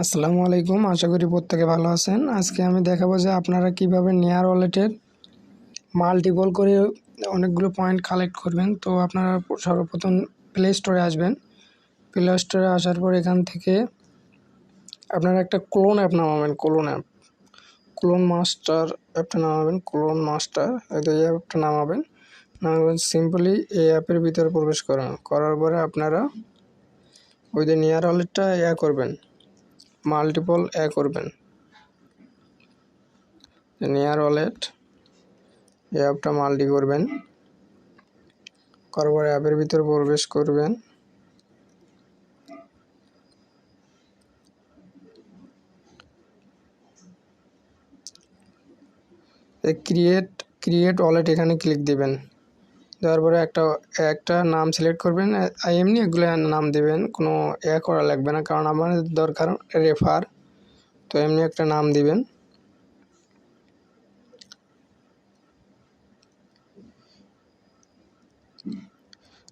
আসসালামু আলাইকুম, আশা করি প্রত্যেকে ভালো আছেন। আজকে আমি দেখাবো যে আপনারা কিভাবে নেয়ার ওয়ালেটের মাল্টিপল করে অনেকগুলো পয়েন্ট কালেক্ট করবেন। তো আপনারা সর্বপ্রথম প্লে স্টোরে আসবেন। প্লে স্টোরে আসার পর এখান থেকে আপনারা একটা ক্লোন অ্যাপ নামাবেন। ক্লোন মাস্টার অ্যাপটা নামাবেন। এই অ্যাপটা নামাবেন। সিম্পলি এই অ্যাপের ভিতরে প্রবেশ করার পরে আপনারা ওই যে নেয়ার ওয়ালেটটা করবেন, মাল্টিপল করবেন। নেয়ার ওয়ালেট এই অ্যাপটা মাল্টি করবেন, করার পরে অ্যাপের ভিতরে প্রবেশ করবেন। ক্রিয়েট ওয়ালেট এখানে ক্লিক দিবেন। দেওয়ার পরে একটা নাম সিলেক্ট করবেন। এমনি এগুলো নাম দিবেন, কোনো করা লাগবে না, কারণ আমাদের দরকার রেফার। তো এমনি একটা নাম দিবেন।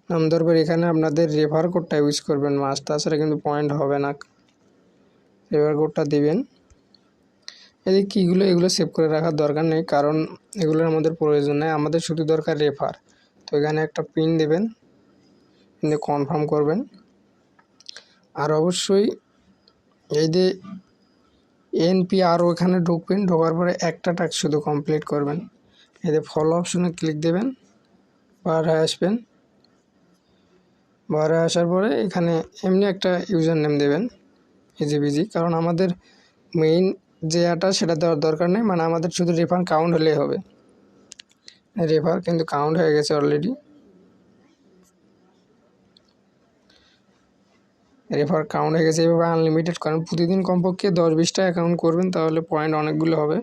নাম দেওয়ার পর এখানে আপনাদের রেফার কোডটা ইউজ করবেন মাস্ট, তাছাড়া কিন্তু পয়েন্ট হবে না। রেফার কোডটা দিবেন। এই কিগুলো এগুলো সেভ করে রাখার দরকার নেই, কারণ এগুলোর আমাদের প্রয়োজন নেই, আমাদের শুধু দরকার রেফার। তো এখানে একটা পিন দেবেন, পিনে কনফার্ম করবেন। আর অবশ্যই এই যে এনপিআরও এখানে ঢুকবেন। ঢোকার পরে একটা টাস্ক শুধু কমপ্লিট করবেন। এই যে ফলো অপশনে ক্লিক দেবেন, বাইরে আসবেন। বাইরে আসার পরে এখানে এমনি একটা ইউজার নেম দেবেন, ইজিবিজি, কারণ আমাদের মেইন যে সেটা দেওয়ার দরকার নেই, মানে আমাদের শুধু রেফার কাউন্ট হলেই হবে। রেফার কিন্তু কাউন্ট হয়ে গেছে অলরেডি। রেফার কাউন্ট হয়ে গেছে। এইভাবে আনলিমিটেড করেন, প্রতিদিন কমপক্ষে 10-20টা অ্যাকাউন্ট করবেন, তাহলে পয়েন্ট অনেকগুলো হবে।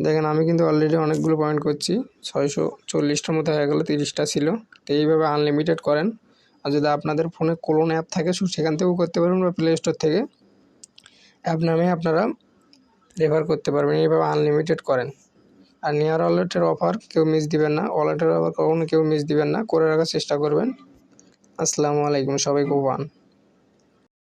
দেখেন আমি কিন্তু অলরেডি অনেকগুলো পয়েন্ট করছি, 640টার মতো হয়ে গেলো, 30টা ছিল। তো এইভাবে আনলিমিটেড করেন। আর যদি আপনাদের ফোনে ক্লোন অ্যাপ থাকে সেখান থেকেও করতে পারবেন, বা প্লে স্টোর থেকে অ্যাপ নামে আপনারা রেফার করতে পারবেন। এইভাবে আনলিমিটেড করেন। আর নেয়ার ওয়ালেটের অফার কেউ মিস দিবেন না, ওয়ালেটের অফার কখনো কেউ মিস দিবেন না, করে রাখার চেষ্টা করবেন। আসসালামু আলাইকুম, সবাই খুব